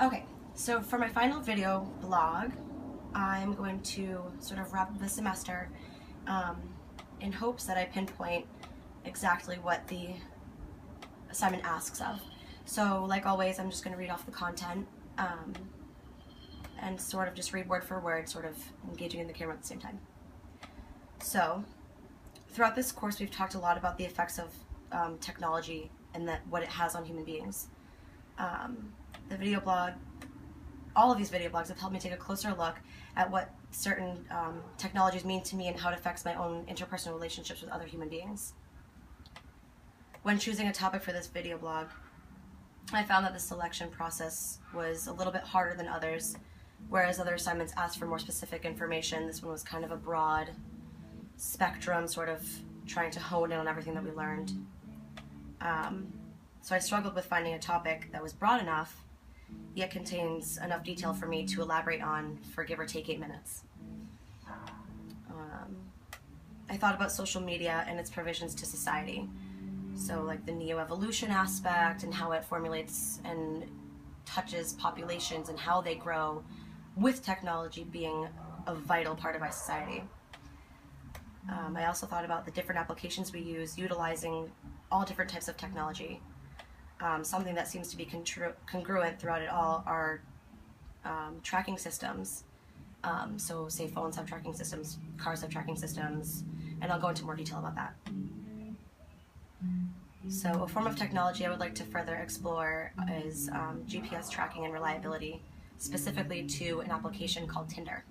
Okay, so for my final video blog, I'm going to sort of wrap up the semester in hopes that I pinpoint exactly what the assignment asks of. So like always, I'm just going to read off the content and sort of just read word for word, sort of engaging in the camera at the same time. So throughout this course, we've talked a lot about the effects of technology and what it has on human beings. The video blog, all of these video blogs have helped me take a closer look at what certain technologies mean to me and how it affects my own interpersonal relationships with other human beings. When choosing a topic for this video blog, I found that the selection process was a little bit harder than others, whereas other assignments asked for more specific information. This one was kind of a broad spectrum, sort of trying to hone in on everything that we learned. So I struggled with finding a topic that was broad enough, yet contains enough detail for me to elaborate on for give or take 8 minutes. I thought about social media and its provisions to society. So like the neo-evolution aspect and how it formulates and touches populations and how they grow, with technology being a vital part of our society. I also thought about the different applications we use utilizing all different types of technology. Something that seems to be congruent throughout it all are tracking systems. So say phones have tracking systems, cars have tracking systems, and I'll go into more detail about that. So a form of technology I would like to further explore is GPS tracking and reliability, specifically to an application called Tinder.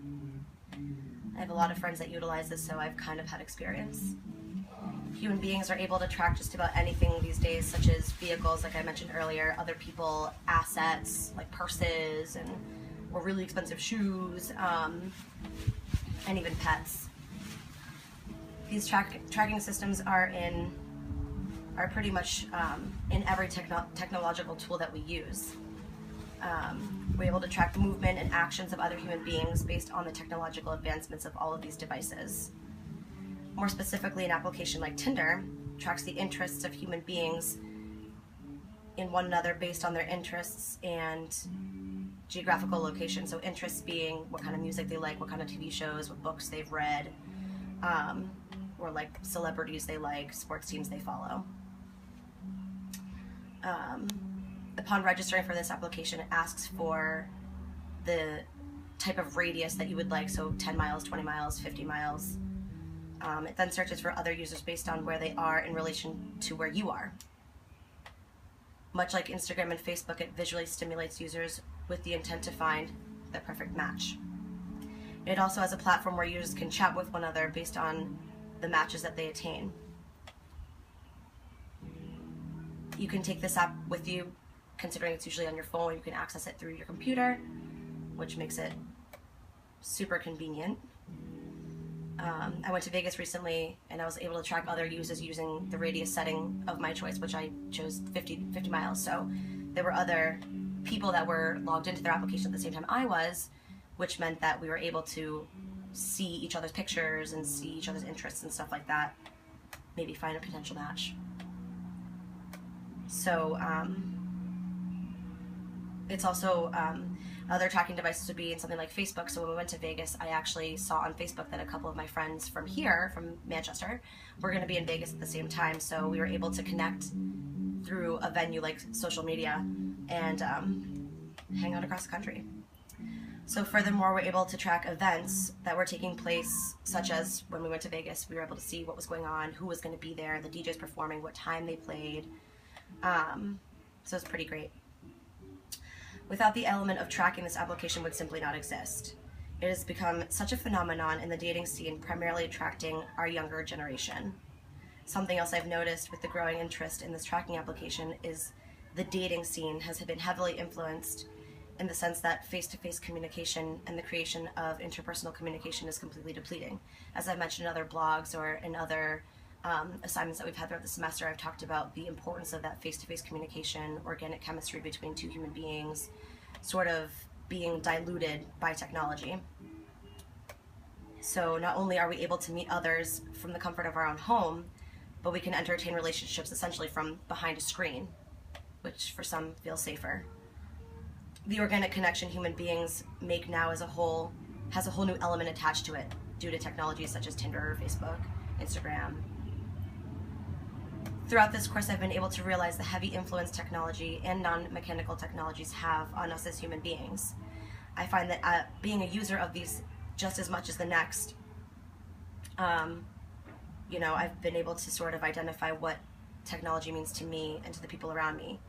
I have a lot of friends that utilize this, so I've kind of had experience. Human beings are able to track just about anything these days, such as vehicles, like I mentioned earlier, other people, assets, like purses, or really expensive shoes, and even pets. These tracking systems are pretty much in every technological tool that we use. We're able to track the movement and actions of other human beings based on the technological advancements of all of these devices. More specifically, an application like Tinder tracks the interests of human beings in one another based on their interests and geographical location. So interests being what kind of music they like, what kind of TV shows, what books they've read, or like celebrities they like, sports teams they follow. Upon registering for this application, it asks for the type of radius that you would like, so 10 miles, 20 miles, 50 miles. It then searches for other users based on where they are in relation to where you are. Much like Instagram and Facebook, it visually stimulates users with the intent to find the perfect match. It also has a platform where users can chat with one another based on the matches that they attain. You can take this app with you, considering it's usually on your phone. You can access it through your computer, which makes it super convenient. I went to Vegas recently and I was able to track other users using the radius setting of my choice, which I chose 50 miles. So there were other people that were logged into their application at the same time I was, which meant that we were able to see each other's pictures and see each other's interests and stuff like that, maybe find a potential match. So it's also other tracking devices would be in something like Facebook. So when we went to Vegas, I actually saw on Facebook that a couple of my friends from here, from Manchester, were going to be in Vegas at the same time. So we were able to connect through a venue like social media and hang out across the country. So furthermore, we're able to track events that were taking place, such as when we went to Vegas, we were able to see what was going on, who was going to be there, the DJs performing, what time they played. So it's pretty great. Without the element of tracking, this application would simply not exist. It has become such a phenomenon in the dating scene, primarily attracting our younger generation. Something else I've noticed with the growing interest in this tracking application is the dating scene has been heavily influenced in the sense that face-to-face communication and the creation of interpersonal communication is completely depleting. As I mentioned in other blogs or in other assignments that we've had throughout the semester, I've talked about the importance of that face-to-face communication, organic chemistry between two human beings, sort of being diluted by technology. So not only are we able to meet others from the comfort of our own home, but we can entertain relationships essentially from behind a screen, which for some feels safer. the organic connection human beings make now as a whole has a whole new element attached to it due to technologies such as Tinder, Facebook, Instagram. Throughout this course, I've been able to realize the heavy influence technology and non-mechanical technologies have on us as human beings. I find that being a user of these just as much as the next, you know, I've been able to sort of identify what technology means to me and to the people around me.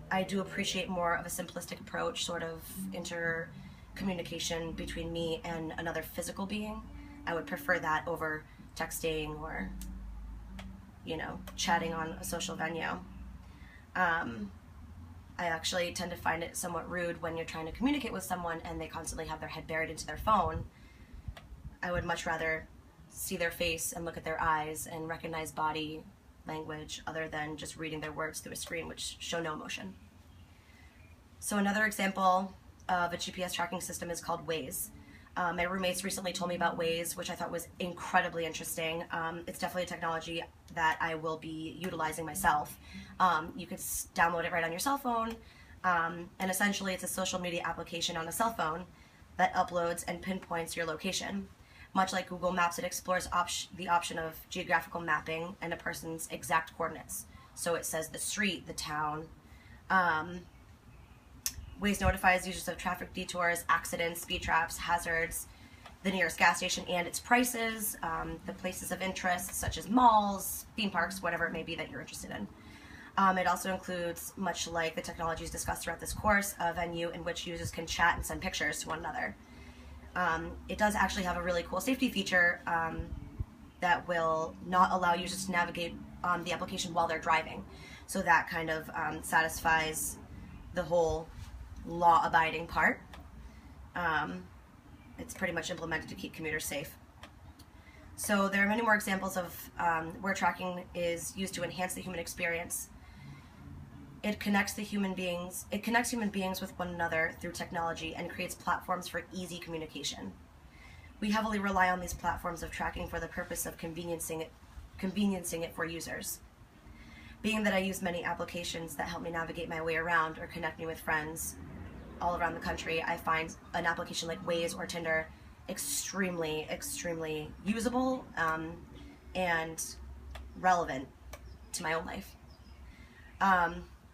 I do appreciate more of a simplistic approach, sort of intercommunication between me and another physical being. I would prefer that over texting or, you know, chatting on a social venue. I actually tend to find it somewhat rude when you're trying to communicate with someone and they constantly have their head buried into their phone. I would much rather see their face and look at their eyes and recognize body language other than just reading their words through a screen, which show no emotion. So another example of a GPS tracking system is called Waze. My roommates recently told me about Waze, which I thought was incredibly interesting. It's definitely a technology that I will be utilizing myself. You could download it right on your cell phone, and essentially it's a social media application on a cell phone that uploads and pinpoints your location. Much like Google Maps, it explores the option of geographical mapping and a person's exact coordinates. So it says the street, the town. Waze notifies users of traffic detours, accidents, speed traps, hazards, the nearest gas station and its prices, the places of interest such as malls, theme parks, whatever it may be that you're interested in. It also includes, much like the technologies discussed throughout this course, a venue in which users can chat and send pictures to one another. It does actually have a really cool safety feature that will not allow users to navigate the application while they're driving. So that kind of satisfies the whole law-abiding part. It's pretty much implemented to keep commuters safe. So there are many more examples of where tracking is used to enhance the human experience. It connects human beings with one another through technology and creates platforms for easy communication. We heavily rely on these platforms of tracking for the purpose of conveniencing it for users. Being that I use many applications that help me navigate my way around or connect me with friends all around the country, I find an application like Waze or Tinder extremely, extremely usable and relevant to my own life.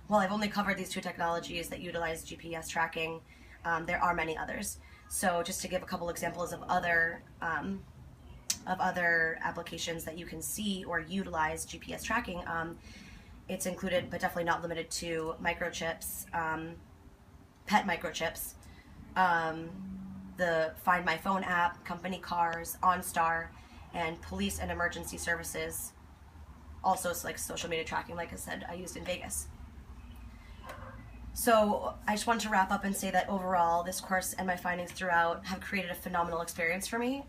While I've only covered these two technologies that utilize GPS tracking, there are many others. So just to give a couple examples of other applications that you can see or utilize GPS tracking, it's included but definitely not limited to microchips, pet microchips, the Find My Phone app, company cars, OnStar, and police and emergency services. Also, it's like social media tracking, like I said, I used in Vegas. So I just wanted to wrap up and say that overall, this course and my findings throughout have created a phenomenal experience for me.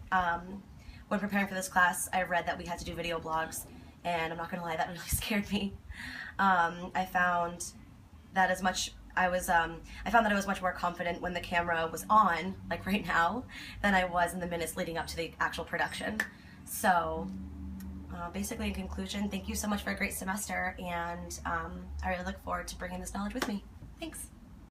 When preparing for this class, I read that we had to do video blogs, and I'm not going to lie, that really scared me. I found that I found that I was much more confident when the camera was on, like right now, than I was in the minutes leading up to the actual production. So basically, in conclusion, thank you so much for a great semester, and I really look forward to bringing this knowledge with me. Thanks.